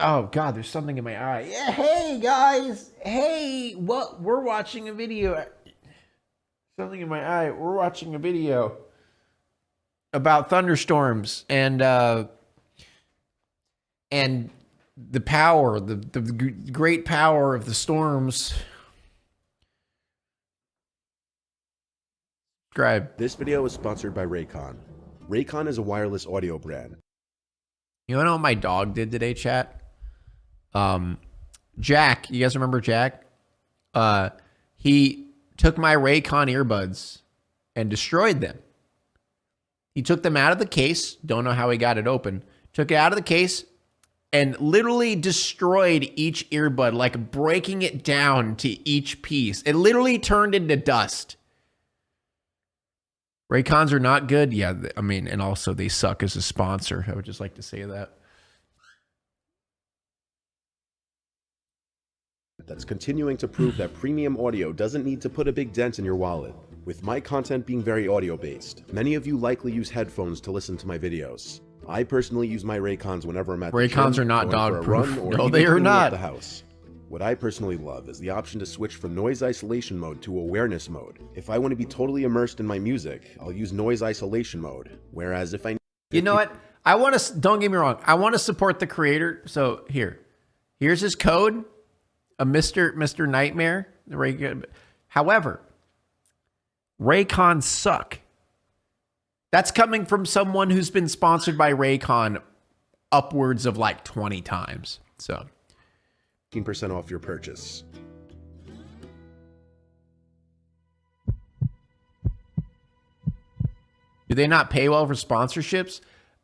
Oh God, there's something in my eye. Yeah, hey guys. Hey, what? We're watching a video. Something in my eye. We're watching a video about thunderstorms and the power, the great power of the storms. Subscribe. This video is sponsored by Raycon. Raycon is a wireless audio brand. You know what my dog did today, chat? Jack, you guys remember Jack? He took my Raycon earbuds and destroyed them. He took them out of the case. Don't know how he got it open. Took it out of the case and literally destroyed each earbud, like breaking it down to each piece. It literally turned into dust. Raycons are not good. Yeah, I mean, and also they suck as a sponsor. I would just like to say that. That's continuing to prove that premium audio doesn't need to put a big dent in your wallet. With my content being very audio-based, many of you likely use headphones to listen to my videos. I personally use my Raycons whenever I'm at the gym, Raycons are not going for a dog-proof. run, or No, even they are cleaning up not. the house. What I personally love is the option to switch from noise isolation mode to awareness mode. If I want to be totally immersed in my music, I'll use noise isolation mode. Whereas if I... You know what? I want to, don't get me wrong, I want to support the creator. So here's his code, a Mr. Nightmare. However, Raycons suck. That's coming from someone who's been sponsored by Raycon upwards of like 20 times. So 15% off your purchase. do they not pay well for sponsorships?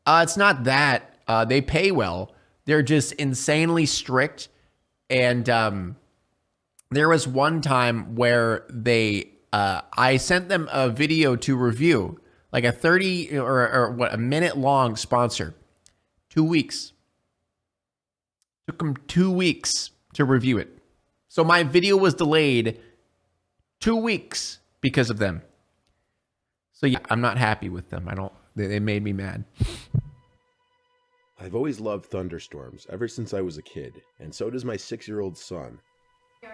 It's not that. They pay well. They're just insanely strict. And there was one time where I sent them a video to review, like a 30 or a minute long sponsor. 2 weeks. Took them 2 weeks to review it. So my video was delayed 2 weeks because of them. So yeah, I'm not happy with them. They made me mad. I've always loved thunderstorms ever since I was a kid, and so does my 6-year-old son.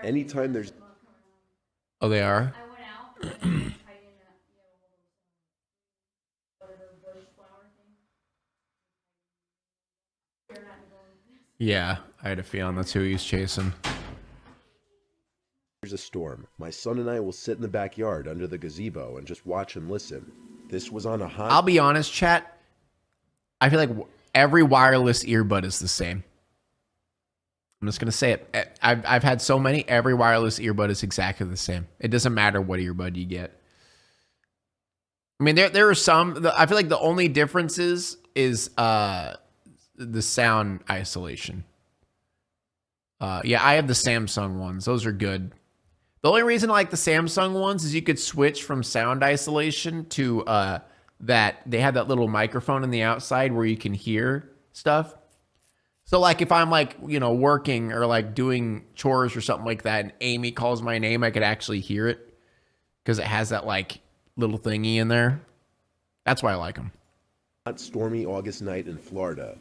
Anytime there's... Oh, they are? I went out and tied in that, whatever bush flower thing. You're not going. Yeah, I had a feeling that's who he's chasing. There's a storm, my son and I will sit in the backyard under the gazebo and just watch and listen. This was on a hot... I'll be honest, chat. I feel like every wireless earbud is the same. I'm just going to say it. I've had so many. Every wireless earbud is exactly the same. It doesn't matter what earbud you get. I mean, there are some... I feel like the only differences is the sound isolation. Yeah, I have the Samsung ones. Those are good. The only reason I like the Samsung ones is you could switch from sound isolation to that they have that little microphone on the outside where you can hear stuff. So like if I'm like, working or like doing chores or something like that and Amy calls my name, I could actually hear it because it has that like little thingy in there. That's why I like them. Hot, stormy August night in Florida.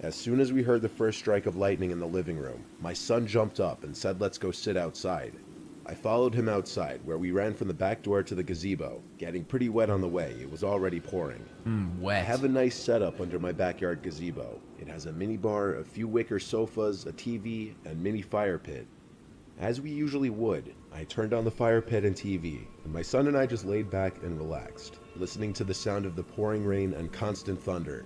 As soon as we heard the first strike of lightning in the living room, my son jumped up and said, "Let's go sit outside." I followed him outside, where we ran from the back door to the gazebo, getting pretty wet on the way. It was already pouring. Wet. I have a nice setup under my backyard gazebo. It has a mini bar, a few wicker sofas, a TV, and mini fire pit. As we usually would, I turned on the fire pit and TV, and my son and I just laid back and relaxed, listening to the sound of the pouring rain and constant thunder.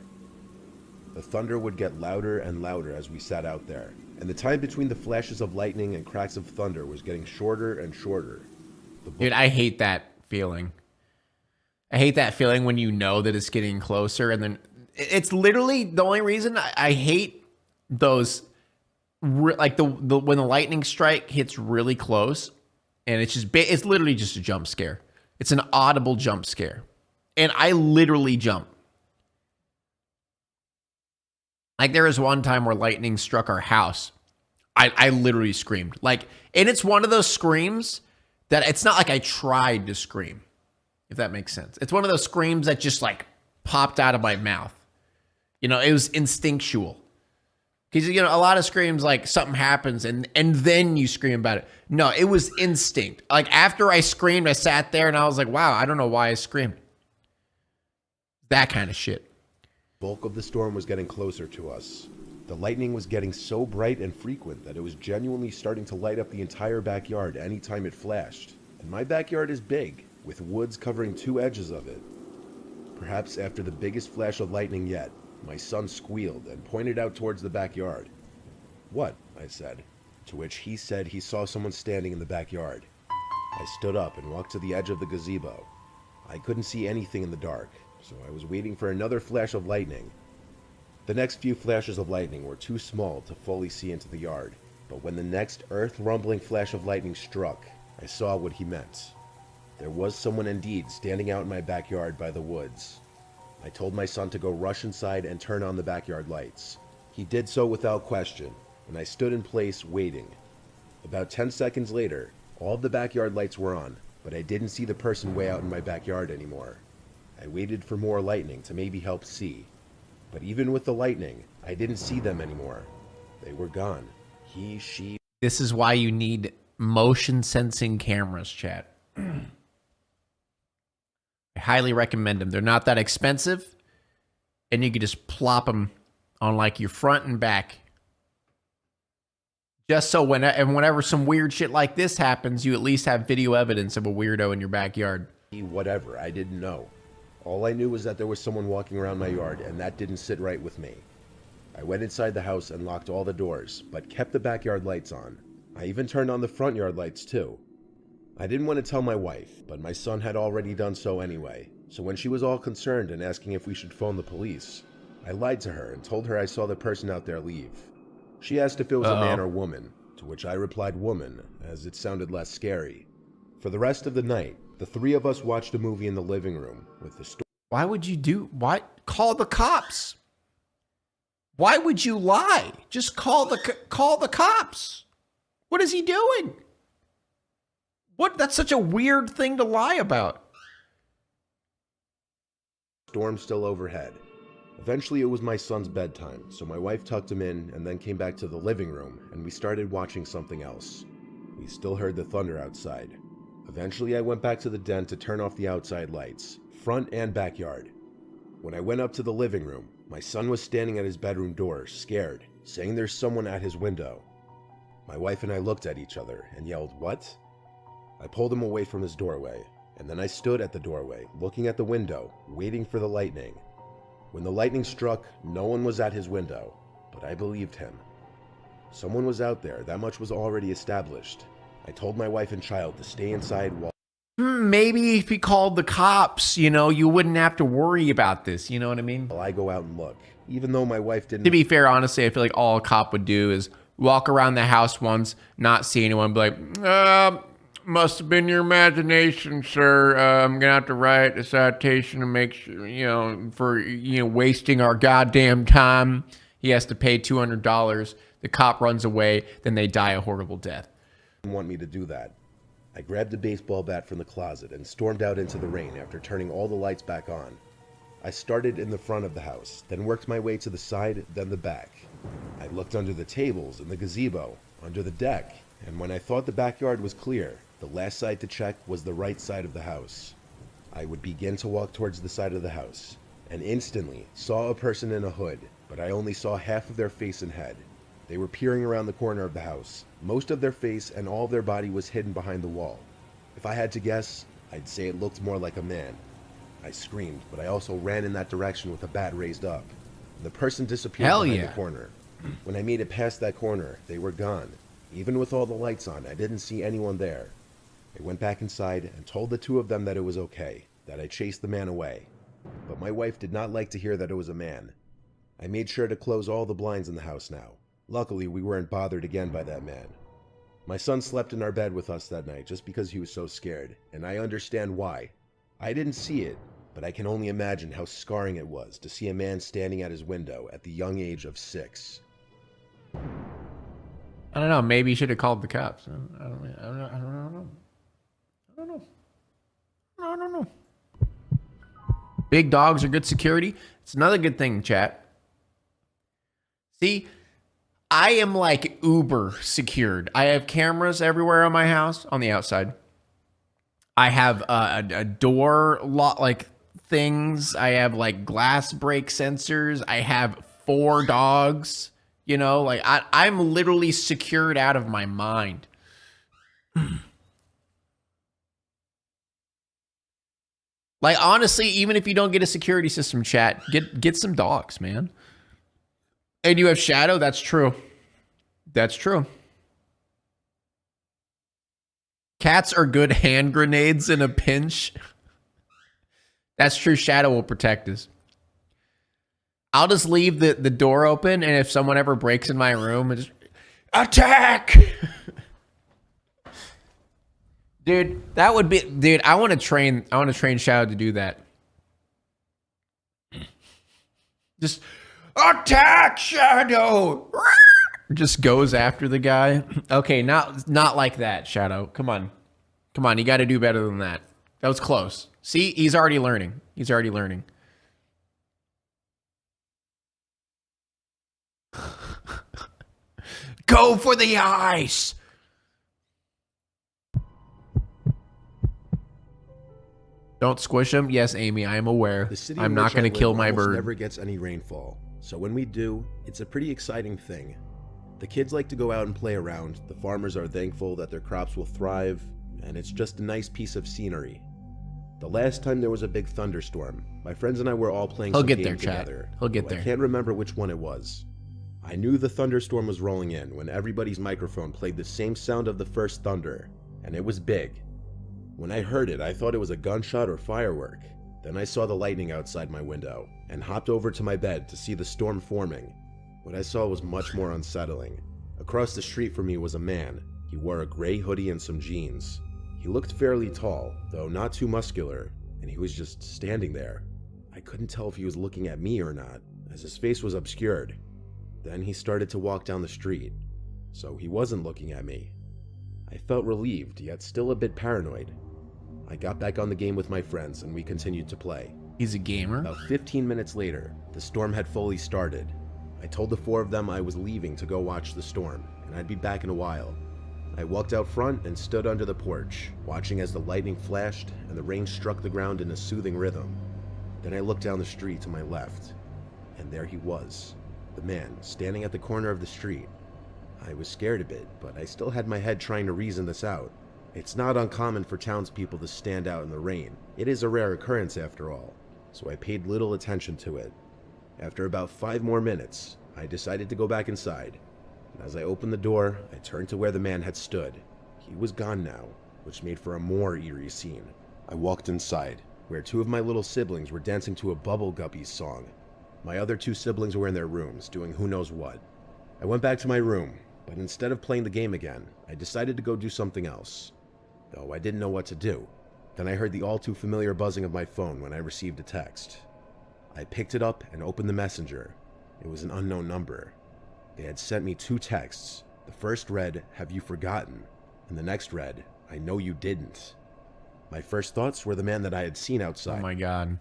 The thunder would get louder and louder as we sat out there, and the time between the flashes of lightning and cracks of thunder was getting shorter and shorter. Dude, I hate that feeling. I hate that feeling when you know that it's getting closer, and then it's literally the only reason I hate those, like the when the lightning strike hits really close, and it's literally just a jump scare. It's an audible jump scare, and I literally jump. Like there was one time where lightning struck our house. I literally screamed. Like, and it's one of those screams that it's not like I tried to scream, if that makes sense. It's one of those screams that just like popped out of my mouth. It was instinctual. Because, you know, a lot of screams, like something happens and then you scream about it. No, it was instinct. Like after I screamed, I sat there and I was like, wow, I don't know why I screamed. That kind of shit. Bulk of the storm was getting closer to us. The lightning was getting so bright and frequent that it was genuinely starting to light up the entire backyard anytime it flashed. And my backyard is big, with woods covering 2 edges of it. Perhaps after the biggest flash of lightning yet, my son squealed and pointed out towards the backyard. "What?" I said, to which he said he saw someone standing in the backyard. I stood up and walked to the edge of the gazebo. I couldn't see anything in the dark, so I was waiting for another flash of lightning. The next few flashes of lightning were too small to fully see into the yard, but when the next earth-rumbling flash of lightning struck, I saw what he meant. There was someone indeed standing out in my backyard by the woods. I told my son to go rush inside and turn on the backyard lights. He did so without question, and I stood in place waiting. About 10 seconds later, all of the backyard lights were on, but I didn't see the person way out in my backyard anymore. I waited for more lightning to maybe help see. But even with the lightning, I didn't see them anymore. They were gone. He, she... This is why you need motion sensing cameras, chat. I highly recommend them. They're not that expensive, and you can just plop them on like your front and back. Just so whenever some weird shit like this happens, you at least have video evidence of a weirdo in your backyard. Whatever, I didn't know. All I knew was that there was someone walking around my yard, and that didn't sit right with me. I went inside the house and locked all the doors, but kept the backyard lights on. I even turned on the front yard lights too. I didn't want to tell my wife, but my son had already done so anyway, so when she was all concerned and asking if we should phone the police, I lied to her and told her I saw the person out there leave. She asked if it was a man or woman, to which I replied woman, as it sounded less scary. For the rest of the night, the 3 of us watched a movie in the living room with the story. Why would you do what? Call the cops. Why would you lie? Just call the cops. What is he doing? What? That's such a weird thing to lie about. Storm still overhead. Eventually it was my son's bedtime, so my wife tucked him in and then came back to the living room and we started watching something else. We still heard the thunder outside. Eventually I went back to the den to turn off the outside lights, front and backyard. When I went up to the living room, my son was standing at his bedroom door, scared, saying there's someone at his window. My wife and I looked at each other and yelled, "What?" I pulled him away from his doorway, and then I stood at the doorway, looking at the window, waiting for the lightning. When the lightning struck, no one was at his window, but I believed him. Someone was out there, that much was already established. I told my wife and child to stay inside while... Maybe if he called the cops, you know, you wouldn't have to worry about this, you know what I mean? I go out and look, even though my wife didn't... To be fair, honestly, I feel like all a cop would do is walk around the house once, not see anyone, be like, must have been your imagination, sir. I'm gonna have to write a citation to make sure, you know, for, you know, wasting our goddamn time. He has to pay $200. The cop runs away, then they die a horrible death. Want me to do that. I grabbed a baseball bat from the closet and stormed out into the rain after turning all the lights back on. I started in the front of the house, then worked my way to the side, then the back. I looked under the tables, in the gazebo, under the deck, and when I thought the backyard was clear, the last side to check was the right side of the house. I would begin to walk towards the side of the house, and instantly saw a person in a hood, but I only saw half of their face and head. They were peering around the corner of the house. Most of their face and all of their body was hidden behind the wall. If I had to guess, I'd say it looked more like a man. I screamed, but I also ran in that direction with a bat raised up. The person disappeared behind the corner. When I made it past that corner, they were gone. Even with all the lights on, I didn't see anyone there. I went back inside and told the 2 of them that it was okay, that I chased the man away. But my wife did not like to hear that it was a man. I made sure to close all the blinds in the house now. Luckily, we weren't bothered again by that man. My son slept in our bed with us that night just because he was so scared, and I understand why. I didn't see it, but I can only imagine how scarring it was to see a man standing at his window at the young age of 6. I don't know. Maybe you should have called the cops. I don't know. Big dogs are good security. It's another good thing, chat. See, I am like uber secured. I have cameras everywhere on my house on the outside. I have a door lock like things. I have like glass break sensors. I have 4 dogs. You know, like I'm literally secured out of my mind. Like honestly, even if you don't get a security system, chat, get some dogs, man. And you have Shadow. That's true. That's true. Cats are good hand grenades in a pinch. That's true. Shadow will protect us. I'll just leave the door open, and if someone ever breaks in my room, just attack. Dude, that would be dude, I want to train Shadow to do that. Just attack Shadow. Just goes after the guy. Okay, not like that, Shadow. Come on. Come on, you got to do better than that. That was close. See, he's already learning. He's already learning. Go for the ice. Don't squish him. Yes, Amy, I am aware. I'm not going to kill my bird. Never gets any rainfall. So when we do, it's a pretty exciting thing. The kids like to go out and play around. The farmers are thankful that their crops will thrive, and it's just a nice piece of scenery. The last time there was a big thunderstorm, my friends and I were all playing some games together. He'll get there. I can't remember which one it was. I knew the thunderstorm was rolling in when everybody's microphone played the same sound of the first thunder, and it was big. When I heard it, I thought it was a gunshot or firework. Then I saw the lightning outside my window and hopped over to my bed to see the storm forming. What I saw was much more unsettling. Across the street from me was a man. He wore a gray hoodie and some jeans. He looked fairly tall, though not too muscular, and he was just standing there. I couldn't tell if he was looking at me or not, as his face was obscured. Then he started to walk down the street, so he wasn't looking at me. I felt relieved, yet still a bit paranoid. I got back on the game with my friends, and we continued to play. He's a gamer. About 15 minutes later, the storm had fully started. I told the 4 of them I was leaving to go watch the storm, and I'd be back in a while. I walked out front and stood under the porch, watching as the lightning flashed and the rain struck the ground in a soothing rhythm. Then I looked down the street to my left, and there he was, the man standing at the corner of the street. I was scared a bit, but I still had my head trying to reason this out. It's not uncommon for townspeople to stand out in the rain. It is a rare occurrence after all, so I paid little attention to it. After about 5 more minutes, I decided to go back inside. And as I opened the door, I turned to where the man had stood. He was gone now, which made for a more eerie scene. I walked inside, where 2 of my little siblings were dancing to a Bubble Guppies song. My other 2 siblings were in their rooms, doing who knows what. I went back to my room, but instead of playing the game again, I decided to go do something else. Though I didn't know what to do. Then I heard the all too familiar buzzing of my phone when I received a text. I picked it up and opened the messenger. It was an unknown number. They had sent me 2 texts. The first read, "Have you forgotten?" And the next read, "I know you didn't." My first thoughts were the man that I had seen outside. Oh my god.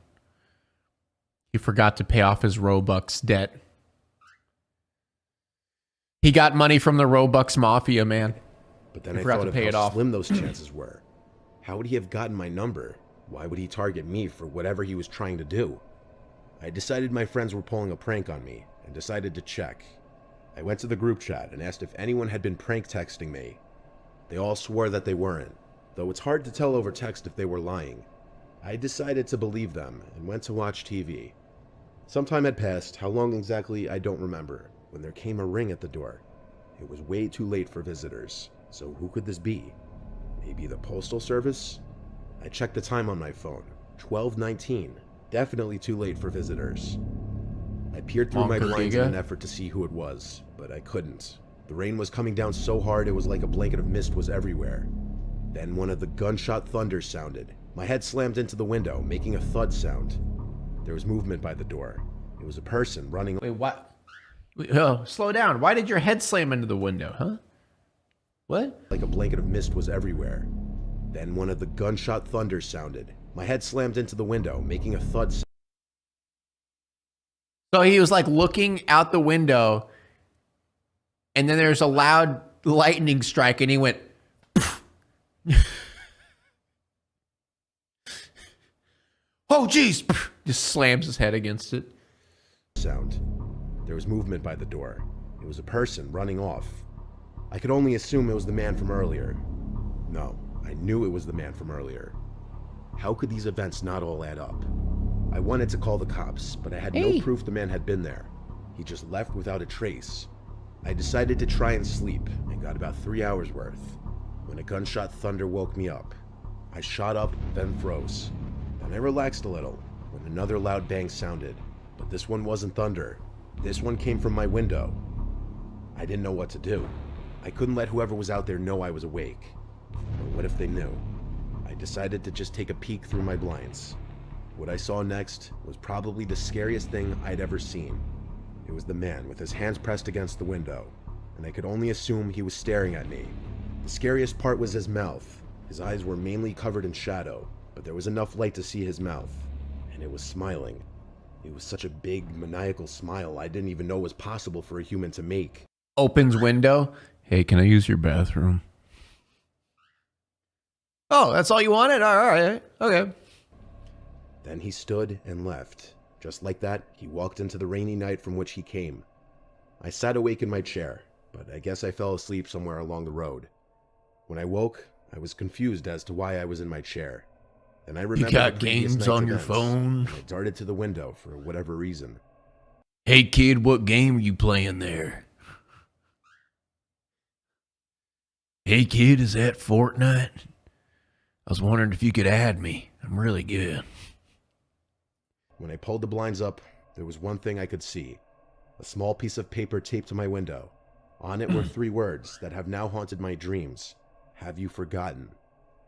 He forgot to pay off his Robux debt. He got money from the Robux Mafia, man. But then I thought of how slim those chances were. How would he have gotten my number? Why would he target me for whatever he was trying to do? I decided my friends were pulling a prank on me and decided to check. I went to the group chat and asked if anyone had been prank texting me. They all swore that they weren't, though it's hard to tell over text if they were lying. I decided to believe them and went to watch TV. Some time had passed, how long exactly I don't remember, when there came a ring at the door. It was way too late for visitors, so who could this be? Maybe the postal service? I checked the time on my phone, 12:19. Definitely too late for visitors. I peered through my blinds in an effort to see who it was, but I couldn't. The rain was coming down so hard it was like a blanket of mist was everywhere. Then one of the gunshot thunders sounded. My head slammed into the window, making a thud sound. There was movement by the door. It was a person running. Wait, what? Wait, oh, slow down. Why did your head slam into the window, huh? What? Like a blanket of mist was everywhere. Then one of the gunshot thunders sounded. My head slammed into the window, making a thud sound. So he was like looking out the window And then there's a loud lightning strike, and he went, oh, geez. Just slams his head against it. Sound. There was movement by the door. It was a person running off. I could only assume it was the man from earlier. No, I knew it was the man from earlier. How could these events not all add up? I wanted to call the cops, but I had no proof the man had been there. He just left without a trace. I decided to try and sleep and got about 3 hours worth when a gunshot thunder woke me up. I shot up, then froze. Then I relaxed a little when another loud bang sounded, but this one wasn't thunder. This one came from my window. I didn't know what to do. I couldn't let whoever was out there know I was awake. But what if they knew? I decided to just take a peek through my blinds. What I saw next was probably the scariest thing I'd ever seen. It was the man with his hands pressed against the window, and I could only assume he was staring at me. The scariest part was his mouth. His eyes were mainly covered in shadow, but there was enough light to see his mouth, and it was smiling. It was such a big, maniacal smile I didn't even know was possible for a human to make. Opens window. Hey, can I use your bathroom? Oh, that's all you wanted? All right. Okay. Then he stood and left. Just like that, he walked into the rainy night from which he came. I sat awake in my chair, but I guess I fell asleep somewhere along the road. When I woke, I was confused as to why I was in my chair. Then I remembered You got the previous games night's on your events, phone? and I darted to the window for whatever reason. Hey, kid, what game are you playing there? Hey, kid, is that Fortnite? I was wondering if you could add me. I'm really good. When I pulled the blinds up, there was one thing I could see. A small piece of paper taped to my window. On it were 3 words that have now haunted my dreams. Have you forgotten?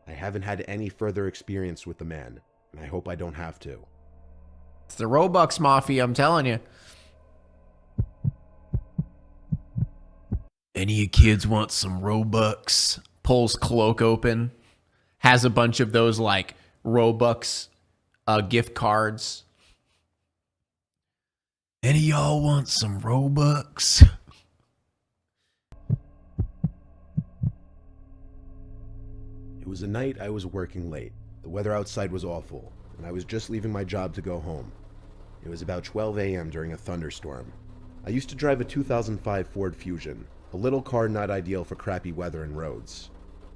I haven't had any further experience with the man, and I hope I don't have to. It's the Robux Mafia, I'm telling you. Any of you kids want some Robux? Pulls cloak open. Has a bunch of those like Robux gift cards. Any of y'all want some Robux? It was a night I was working late. The weather outside was awful, and I was just leaving my job to go home. It was about 12 a.m. during a thunderstorm. I used to drive a 2005 Ford Fusion, a little car not ideal for crappy weather and roads.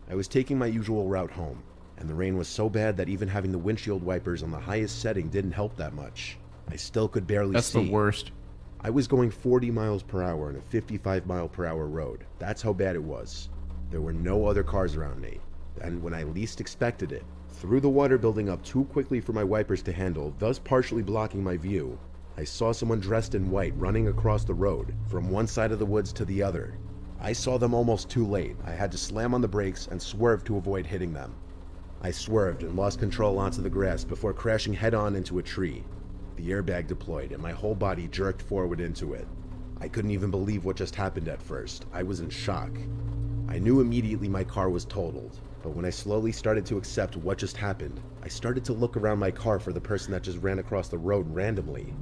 I was taking my usual route home, and the rain was so bad that even having the windshield wipers on the highest setting didn't help that much. I still could barely see. That's the worst. I was going 40 miles per hour on a 55 mile per hour road. That's how bad it was. There were no other cars around me. And when I least expected it, through the water building up too quickly for my wipers to handle, thus partially blocking my view, I saw someone dressed in white running across the road from one side of the woods to the other. I saw them almost too late. I had to slam on the brakes and swerve to avoid hitting them. I swerved and lost control onto the grass before crashing head-on into a tree. The airbag deployed and my whole body jerked forward into it. I couldn't even believe what just happened at first. I was in shock. I knew immediately my car was totaled, but when I slowly started to accept what just happened, I started to look around my car for the person that just ran across the road randomly.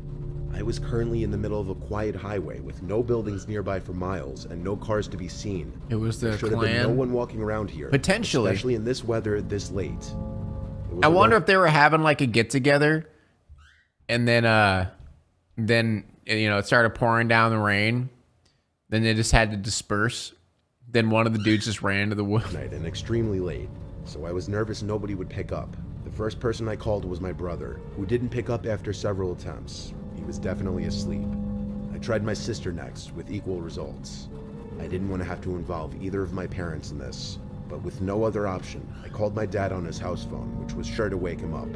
I was currently in the middle of a quiet highway with no buildings nearby for miles and no cars to be seen. It was the There should have been no clan. one walking around here. Potentially. Especially in this weather this late. I wonder if they were having like a get together, and then you know, it started pouring down the rain. Then they just had to disperse. Then one of the dudes just ran into the woods. Night and extremely late, so I was nervous nobody would pick up. The first person I called was my brother, who didn't pick up after several attempts. He was definitely asleep. I tried my sister next, with equal results. I didn't want to have to involve either of my parents in this, but with no other option, I called my dad on his house phone, which was sure to wake him up.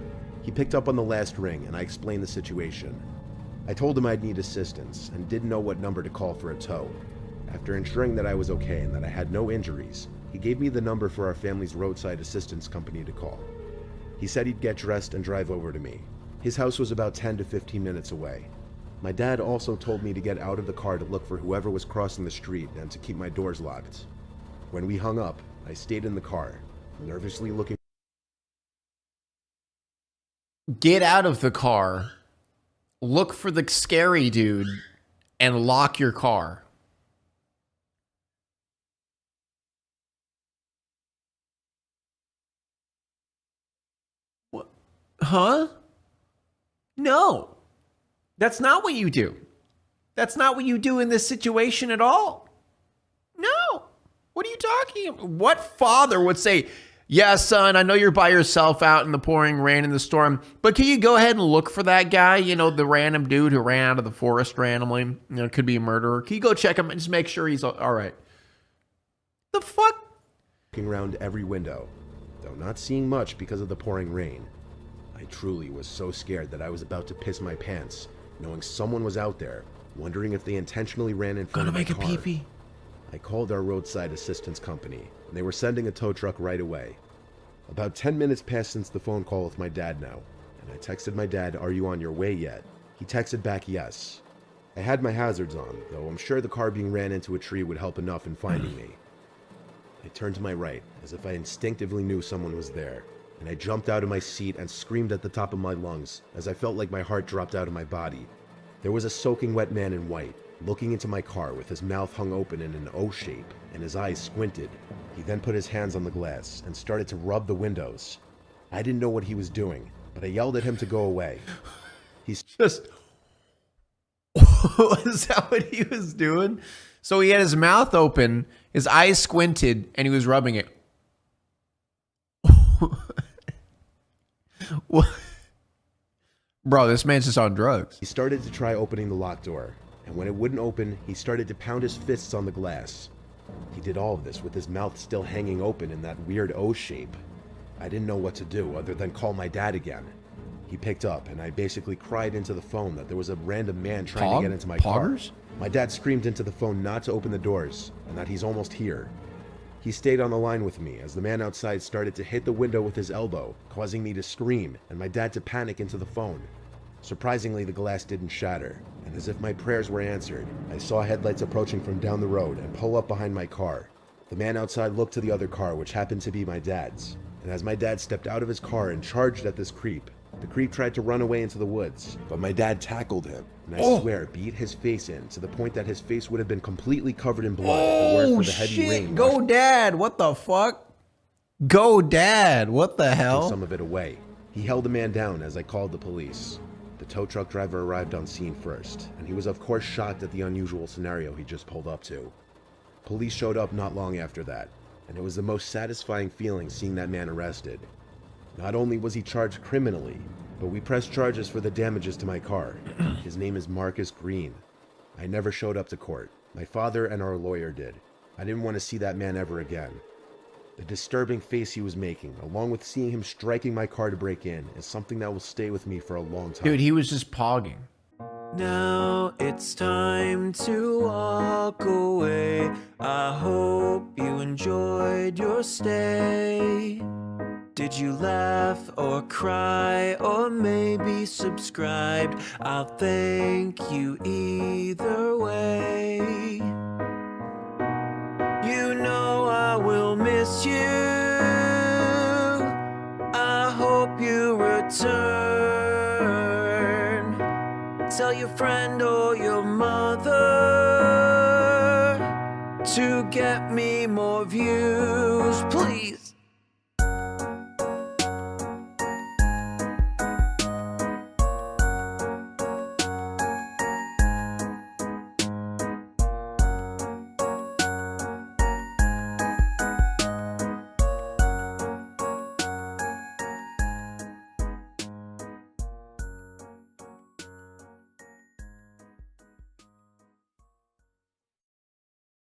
He picked up on the last ring, and I explained the situation. I told him I'd need assistance, and didn't know what number to call for a tow. After ensuring that I was okay and that I had no injuries, he gave me the number for our family's roadside assistance company to call. He said he'd get dressed and drive over to me. His house was about 10 to 15 minutes away. My dad also told me to get out of the car to look for whoever was crossing the street and to keep my doors locked. When we hung up, I stayed in the car, nervously looking. Get out of the car, look for the scary dude, and lock your car. Huh? No. That's not what you do. That's not what you do in this situation at all. No. What are you talking about? What father would say, yeah, son, I know you're by yourself out in the pouring rain and the storm, but can you go ahead and look for that guy, you know, the random dude who ran out of the forest randomly, you know, could be a murderer. Can you go check him and just make sure he's all right? The fuck? Looking around every window, though not seeing much because of the pouring rain. I truly was so scared that I was about to piss my pants, knowing someone was out there, wondering if they intentionally ran in front of my car. Gonna make a pee-pee. I called our roadside assistance company, and they were sending a tow truck right away. About 10 minutes passed since the phone call with my dad now, and I texted my dad, "Are you on your way yet?" He texted back, "Yes." I had my hazards on, though I'm sure the car being ran into a tree would help enough in finding me. I turned to my right, as if I instinctively knew someone was there, and I jumped out of my seat and screamed at the top of my lungs, as I felt like my heart dropped out of my body. There was a soaking wet man in white, looking into my car with his mouth hung open in an O shape and his eyes squinted. He then put his hands on the glass and started to rub the windows. I didn't know what he was doing, but I yelled at him to go away. He's Just, is that what he was doing? So he had his mouth open, his eyes squinted, and he was rubbing it. What? Bro, this man's just on drugs. He started to try opening the locked door, and when it wouldn't open, he started to pound his fists on the glass. He did all of this with his mouth still hanging open in that weird O shape. I didn't know what to do other than call my dad again. He picked up, and I basically cried into the phone that there was a random man trying to get into my car. My dad screamed into the phone not to open the doors, and that he's almost here. He stayed on the line with me as the man outside started to hit the window with his elbow, causing me to scream and my dad to panic into the phone. Surprisingly, the glass didn't shatter, and as if my prayers were answered, I saw headlights approaching from down the road and pull up behind my car. The man outside looked to the other car, which happened to be my dad's, and as my dad stepped out of his car and charged at this creep, the creep tried to run away into the woods, but my dad tackled him, and I swear beat his face in to the point that his face would have been completely covered in blood if it weren't for the heavy rain. Go dad, what the fuck? Go dad, what the hell? Some of it away. He held the man down as I called the police. The tow truck driver arrived on scene first, and he was of course shocked at the unusual scenario he just pulled up to. Police showed up not long after that, and it was the most satisfying feeling seeing that man arrested. Not only was he charged criminally, but we pressed charges for the damages to my car. His name is Marcus Green. I never showed up to court. My father and our lawyer did. I didn't want to see that man ever again. The disturbing face he was making, along with seeing him striking my car to break in, is something that will stay with me for a long time. Dude, he was just pogging. Now it's time to walk away. I hope you enjoyed your stay. Did you laugh or cry or maybe subscribed? I'll thank you either way. You know I will miss you. I hope you return. Tell your friend or your mother to get me more views, please.